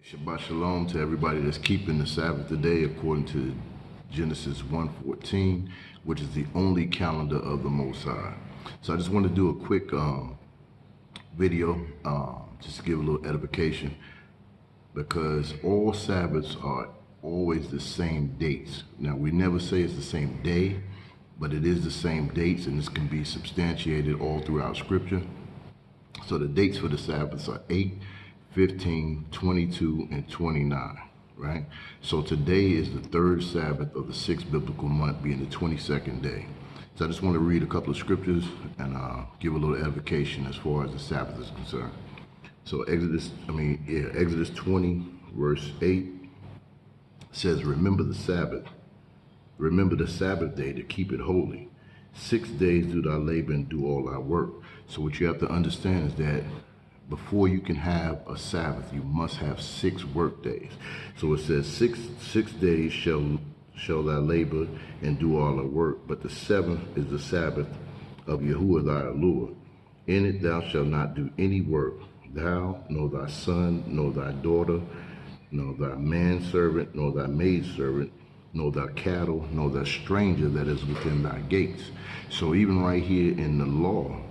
Shabbat Shalom to everybody that's keeping the Sabbath today according to Genesis 1:14, which is the only calendar of the Most High. So I just want to do a quick video just to give a little edification, because all Sabbaths are always the same dates. Now, we never say it's the same day, but it is the same dates, and this can be substantiated all throughout Scripture. So the dates for the Sabbaths are 8, 15, 22, and 29, right? So today is the third Sabbath of the sixth biblical month, being the 22nd day. So I just want to read a couple of scriptures and give a little edification as far as the Sabbath is concerned. So Exodus 20, verse 8 says, remember the Sabbath day to keep it holy. 6 days do thy labor and do all thy work. So what you have to understand is that before you can have a Sabbath, you must have 6 work days. So it says six days shall thy labor and do all thy work, but the seventh is the Sabbath of Yahuwah thy Lord. In it thou shalt not do any work, thou, nor thy son, nor thy daughter, nor thy manservant, nor thy maidservant, nor thy cattle, nor thy stranger that is within thy gates. So even right here in the law,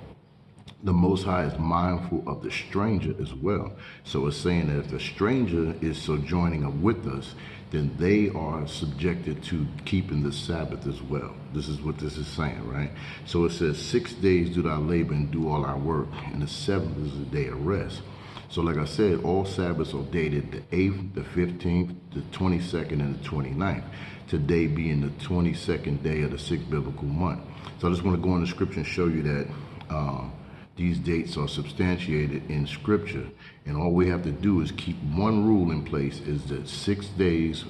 the Most High is mindful of the stranger as well. So it's saying that if the stranger is sojourning up with us, then they are subjected to keeping the Sabbath as well. This is what this is saying, right? So it says 6 days do thy labor and do all our work, and the seventh is the day of rest. So like I said, all Sabbaths are dated the 8th, the 15th, the 22nd, and the 29th. Today being the 22nd day of the sixth biblical month. So I just want to go in the scripture and show you that these dates are substantiated in Scripture, and all we have to do is keep one rule in place: is that 6 days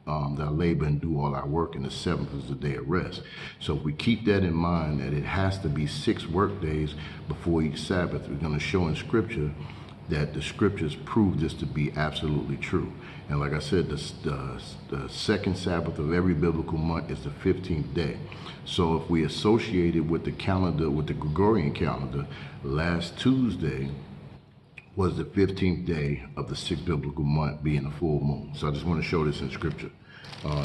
thy labor and do all our work, and the seventh is the day of rest. So if we keep that in mind, that it has to be 6 work days before each Sabbath, we're going to show in Scripture that the Scriptures prove this to be absolutely true. And like I said, the second Sabbath of every biblical month is the 15th day. So if we associate it with the calendar, with the Gregorian calendar, last Tuesday was the 15th day of the sixth biblical month, being a full moon. So I just want to show this in Scripture.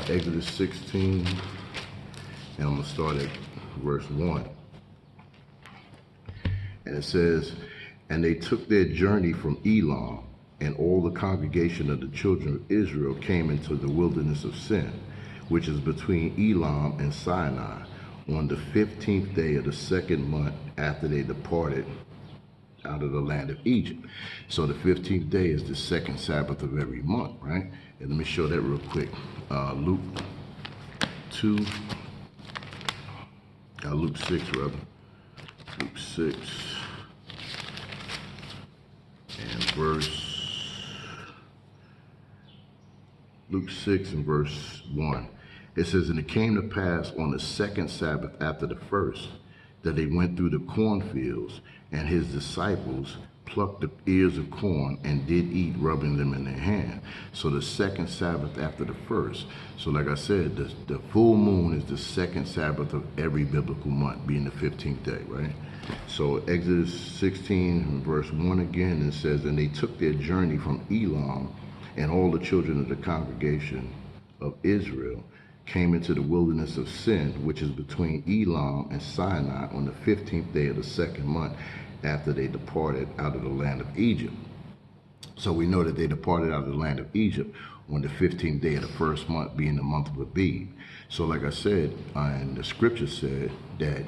Exodus 16, and I'm going to start at verse 1. And it says, and they took their journey from Elam, and all the congregation of the children of Israel came into the wilderness of Sin, which is between Elam and Sinai, on the 15th day of the second month after they departed out of the land of Egypt. So the 15th day is the second Sabbath of every month, right? And let me show that real quick. Luke 6, rather. Luke 6. Luke 6 and verse 1. It says, and it came to pass on the second Sabbath after the first, that they went through the cornfields, and his disciples plucked the ears of corn and did eat, rubbing them in their hand. So the second Sabbath after the first. So like I said, the full moon is the second Sabbath of every biblical month, being the 15th day, right? So Exodus 16 verse 1 again, it says, and they took their journey from Elam, and all the children of the congregation of Israel came into the wilderness of Sin, which is between Elam and Sinai, on the 15th day of the second month after they departed out of the land of Egypt. So we know that they departed out of the land of Egypt on the 15th day of the first month, being the month of Abib. So like I said, and the scripture said that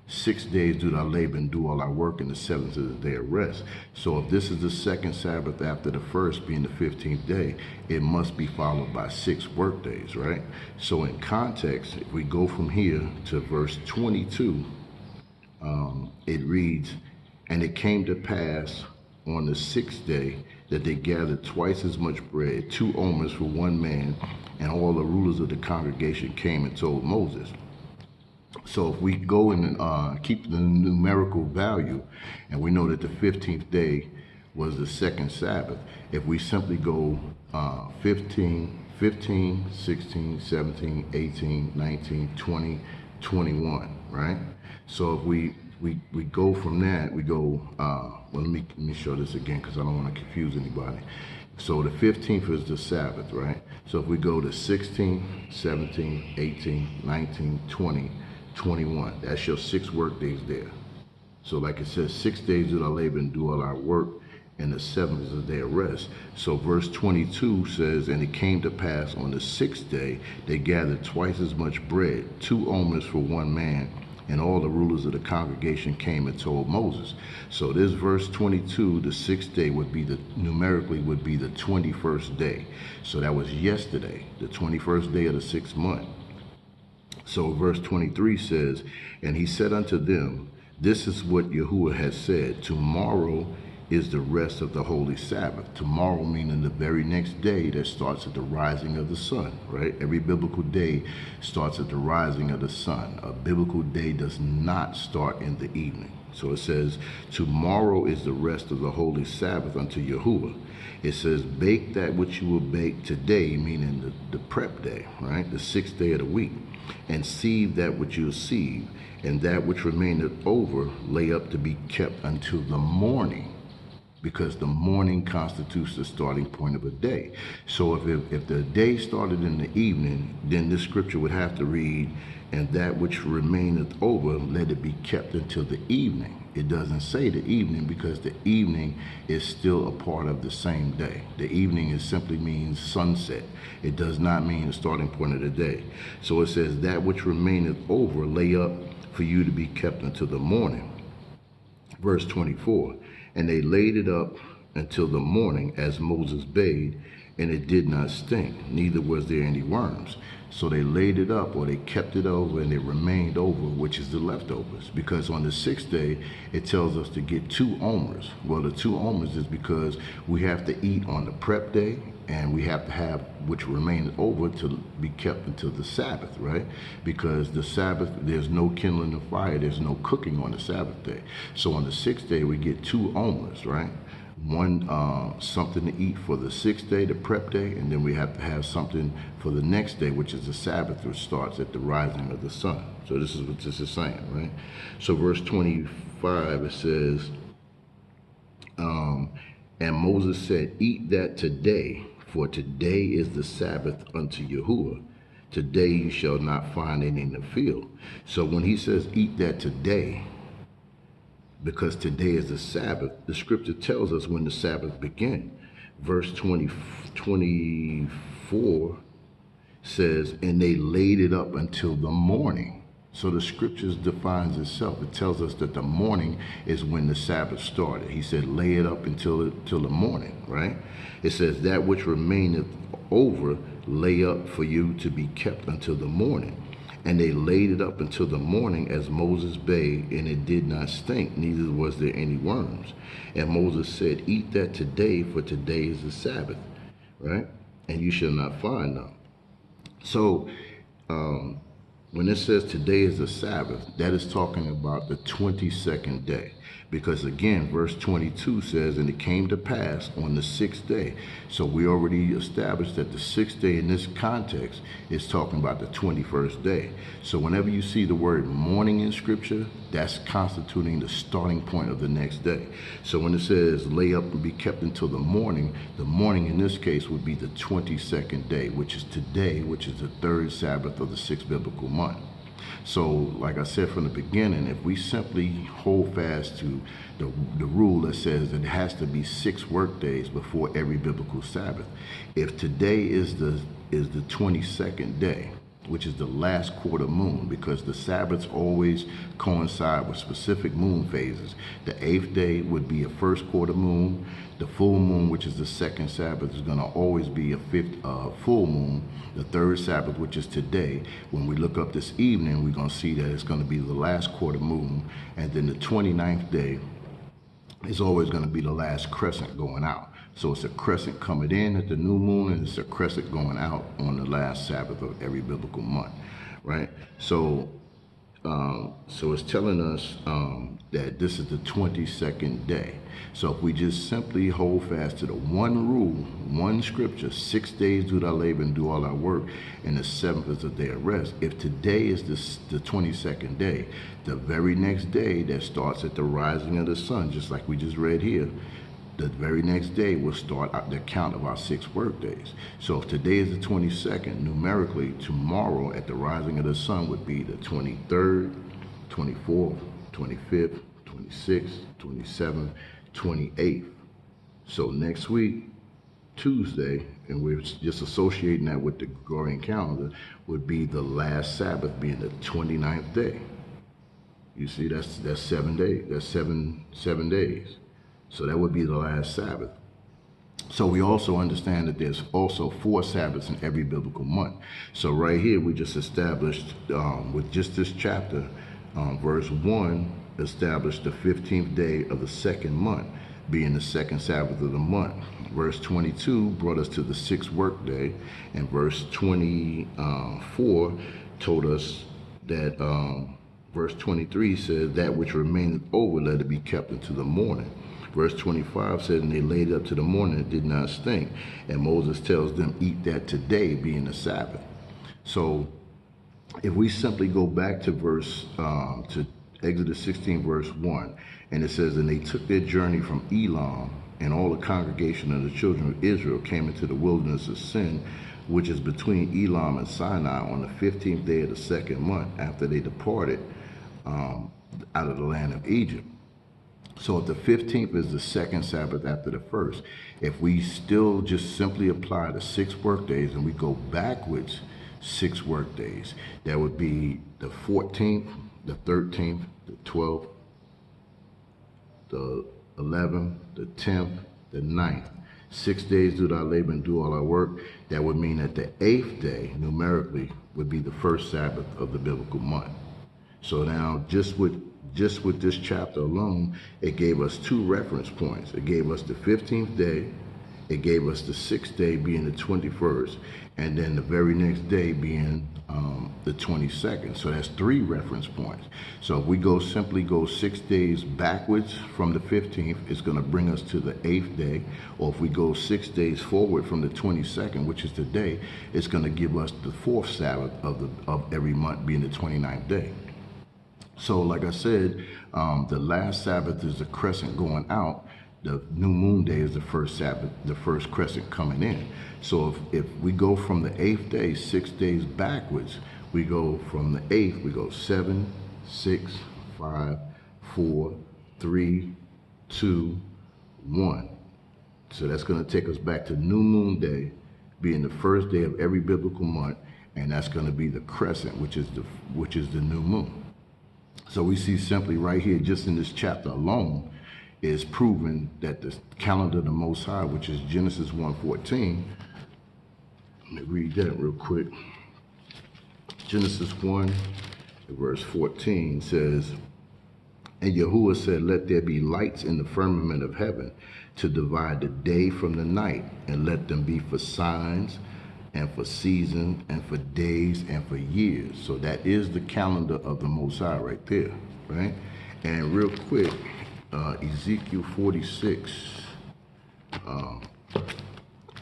6 days do thy labor and do all our work, and the seventh is the day of rest. So if this is the second Sabbath after the first, being the 15th day, it must be followed by 6 work days, right? So in context, if we go from here to verse 22, it reads, and it came to pass on the 6th day that they gathered twice as much bread, 2 omers for 1 man, and all the rulers of the congregation came and told Moses. So if we go and keep the numerical value, and we know that the 15th day was the second Sabbath, if we simply go 15, 16, 17, 18, 19, 20, 21, right? So if we go from that, we go, well, let me show this again, because I don't want to confuse anybody. So the 15th is the Sabbath, right? So if we go to 16, 17, 18, 19, 20, 21, that's your 6 work days there. So like it says, 6 days do I labor and do all our work, and the 7th is a day of rest. So verse 22 says, and it came to pass on the 6th day, they gathered twice as much bread, 2 omers for 1 man, and all the rulers of the congregation came and told Moses. So this verse 22, the 6th day would be numerically would be the 21st day. So that was yesterday, the 21st day of the 6th month. So verse 23 says, and he said unto them, this is what Yahuwah has said, tomorrow is the rest of the holy Sabbath. Tomorrow meaning the very next day that starts at the rising of the sun, right? Every biblical day starts at the rising of the sun. A biblical day does not start in the evening. So it says, tomorrow is the rest of the holy Sabbath unto Yahuwah. It says, bake that which you will bake today, meaning the prep day, right? The 6th day of the week. And sieve that which you sieve, and that which remaineth over lay up to be kept until the morning, because the morning constitutes the starting point of a day. So if the day started in the evening, then this scripture would have to read, and that which remaineth over, let it be kept until the evening. It doesn't say the evening, because the evening is still a part of the same day. The evening simply means sunset. It does not mean the starting point of the day. So it says, that which remaineth over, lay up for you to be kept until the morning. Verse 24, and they laid it up until the morning, as Moses bade, and it did not stink, neither was there any worms. So they laid it up, or they kept it over, and it remained over, which is the leftovers. Because on the 6th day, it tells us to get 2 omers. Well, the 2 omers is because we have to eat on the prep day, and we have to have which remains over to be kept until the Sabbath, right? Because the Sabbath, there's no kindling of fire, there's no cooking on the Sabbath day. So on the 6th day, we get 2 omers, right? One, something to eat for the 6th day, the prep day, and then we have to have something for the next day, which is the Sabbath, which starts at the rising of the sun. So this is what this is saying, right? So verse 25, it says, and Moses said, eat that today, for today is the Sabbath unto Yahuwah. Today you shall not find any in the field. So when he says eat that today, because today is the Sabbath, the scripture tells us when the Sabbath began. Verse 24 says, and they laid it up until the morning. So the scriptures defines itself. It tells us that the morning is when the Sabbath started. He said, lay it up until the morning, right? It says, that which remaineth over, lay up for you to be kept until the morning. And they laid it up until the morning, as Moses bade, and it did not stink, neither was there any worms. And Moses said, eat that today, for today is the Sabbath, right? And you shall not find none. So, when it says today is the Sabbath, that is talking about the 22nd day. Because again, verse 22 says, and it came to pass on the 6th day. So we already established that the 6th day in this context is talking about the 21st day. So whenever you see the word morning in scripture, that's constituting the starting point of the next day. So when it says lay up and be kept until the morning in this case would be the 22nd day, which is today, which is the 3rd Sabbath of the 6th biblical month. So, like I said from the beginning, if we simply hold fast to the rule that says that it has to be 6 work days before every biblical Sabbath, if today is the 22nd day, which is the last quarter moon, because the Sabbaths always coincide with specific moon phases. The 8th day would be a first quarter moon. The full moon, which is the 2nd Sabbath, is going to always be a full moon. The 3rd Sabbath, which is today, when we look up this evening, we're going to see that it's going to be the last quarter moon. And then the 29th day is always going to be the last crescent going out. So it's a crescent coming in at the new moon, and it's a crescent going out on the last Sabbath of every biblical month, right? So it's telling us that this is the 22nd day. So if we just simply hold fast to the one rule, one scripture, 6 days do thy labor and do all thy work, and the 7th is a day of rest. If today is the 22nd day, the very next day that starts at the rising of the sun, just like we just read here, the very next day we'll start the count of our 6 work days. So if today is the 22nd, numerically tomorrow at the rising of the sun would be the 23rd, 24th, 25th, 26th, 27th, 28th. So next week, Tuesday, and we're just associating that with the Gregorian calendar, would be the last Sabbath being the 29th day. You see, that's 7 days. That's seven days. So that would be the last Sabbath. So we also understand that there's also 4 Sabbaths in every biblical month. So right here, we just established, with just this chapter, verse 1 established the 15th day of the second month, being the second Sabbath of the month. Verse 22 brought us to the 6th work day, and verse 24 told us that, verse 23 says, that which remaineth over, let it be kept until the morning. Verse 25 says, and they laid it up to the morning, it did not stink. And Moses tells them, eat that today, being the Sabbath. So if we simply go back to to Exodus 16, verse 1, and it says, and they took their journey from Elam, and all the congregation of the children of Israel came into the wilderness of Sin, which is between Elam and Sinai, on the 15th day of the second month, after they departed out of the land of Egypt. So if the 15th is the second Sabbath after the first, if we still just simply apply the 6 work days and we go backwards 6 work days, that would be the 14th, the 13th, the 12th, the 11th, the 10th, the 9th. 6 days do thy labor and do all our work. That would mean that the 8th day, numerically, would be the first Sabbath of the biblical month. So now, just with this chapter alone, it gave us 2 reference points. It gave us the 15th day, it gave us the 6th day being the 21st, and then the very next day being the 22nd. So that's 3 reference points. So if we simply go 6 days backwards from the 15th, it's going to bring us to the 8th day. Or if we go 6 days forward from the 22nd, which is today, it's going to give us the 4th Sabbath of every month being the 29th day. So like I said, the last Sabbath is the crescent going out. The new moon day is the first Sabbath, the first crescent coming in. So if we go from the 8th day, 6 days backwards, we go from the 8th, we go 7, 6, 5, 4, 3, 2, 1. So that's going to take us back to new moon day, being the first day of every biblical month, and that's going to be the crescent, which is the new moon. So we see simply right here, just in this chapter alone, is proven that the calendar of the Most High, which is Genesis 1:14, let me read that real quick. Genesis 1, verse 14 says, and Yahuwah said, let there be lights in the firmament of heaven to divide the day from the night, and let them be for signs and for seasons and for days and for years. So that is the calendar of the Most High right there, right? And real quick, Ezekiel 46.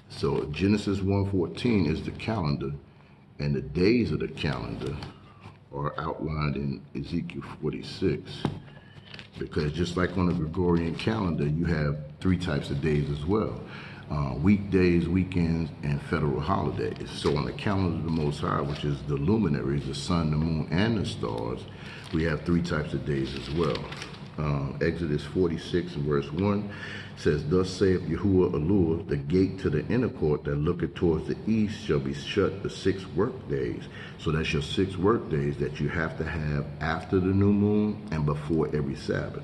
So Genesis 1:14 is the calendar, and the days of the calendar are outlined in Ezekiel 46. Because just like on the Gregorian calendar, you have 3 types of days as well. Weekdays, weekends, and federal holidays. So on the calendar of the Most High, which is the luminaries, the sun, the moon, and the stars, we have 3 types of days as well. Exodus 46 and verse 1 says, thus saith Yahuwah Elohim, the gate to the inner court that looketh towards the east shall be shut the 6 work days. So that's your 6 work days that you have to have after the new moon and before every Sabbath.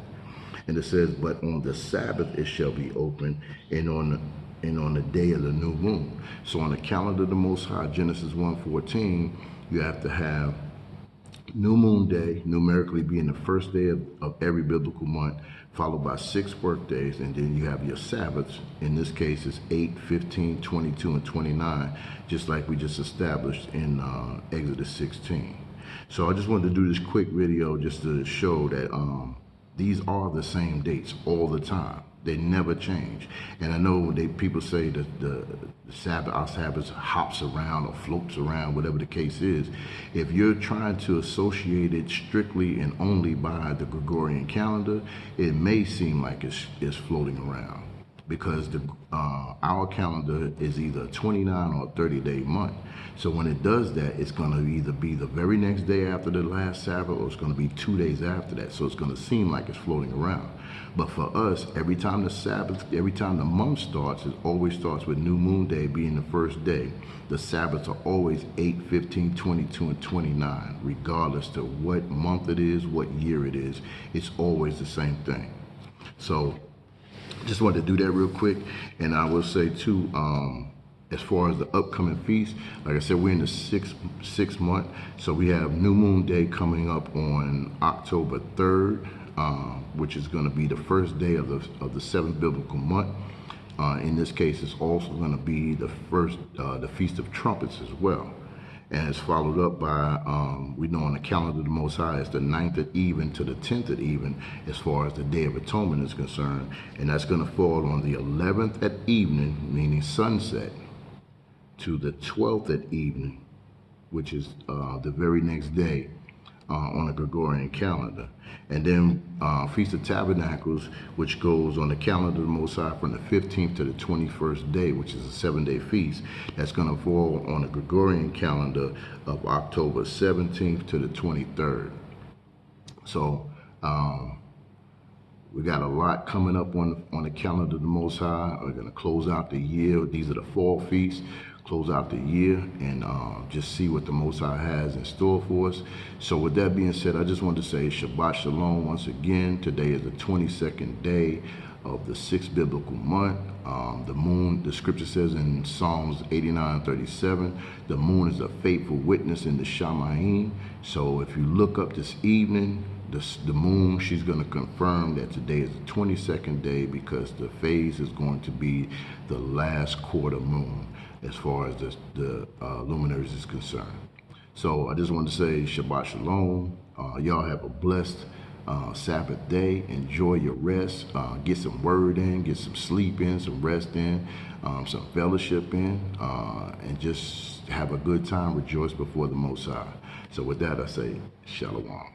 And it says, but on the Sabbath it shall be open, and on the day of the new moon. So on the calendar of the Most High, Genesis 1:14, you have to have new moon day, numerically being the first day of every biblical month, followed by 6 work days, and then you have your Sabbaths. In this case, it's 8, 15, 22, and 29, just like we just established in Exodus 16. So I just wanted to do this quick video just to show that these are the same dates all the time. They never change. And I know people say that the Sabbath, our Sabbath hops around or floats around, whatever the case is. If you're trying to associate it strictly and only by the Gregorian calendar, it may seem like it's floating around. because our calendar is either a 29 or a 30-day month. So when it does that, it's going to either be the very next day after the last Sabbath, or it's going to be 2 days after that. So it's going to seem like it's floating around. But for us, every time the month starts, it always starts with New Moon Day being the first day. The Sabbaths are always 8, 15, 22, and 29, regardless to what month it is, what year it is. It's always the same thing. So just wanted to do that real quick. And I will say too, as far as the upcoming feast, like I said, we're in the sixth month. So we have New Moon Day coming up on October 3rd, which is going to be the first day of the seventh biblical month. In this case, it's also going to be the first, the Feast of Trumpets as well. And it's followed up by, we know on the calendar of the Most High, it's the 9th at even to the 10th at even, as far as the Day of Atonement is concerned. And that's going to fall on the 11th at evening, meaning sunset, to the 12th at evening, which is the very next day on the Gregorian calendar. And then Feast of Tabernacles, which goes on the calendar of the Most High from the 15th to the 21st day, which is a 7-day feast. That's going to fall on the Gregorian calendar of October 17th to the 23rd. So we got a lot coming up on the calendar of the Most High. We're going to close out the year. These are the fall feasts. Close out the year and just see what the Most High has in store for us. So with that being said, I just wanted to say Shabbat Shalom once again. Today is the 22nd day of the 6th biblical month. The moon, the scripture says in Psalms 89:37, the moon is a faithful witness in the Shamayim. So if you look up this evening, the moon, she's going to confirm that today is the 22nd day, because the phase is going to be the last quarter moon as far as the luminaries is concerned. So I just want to say Shabbat Shalom. Y'all have a blessed Sabbath day. Enjoy your rest. Get some word in, get some sleep in, some rest in, some fellowship in, and just have a good time. Rejoice before the Most High. So with that, I say Shalom.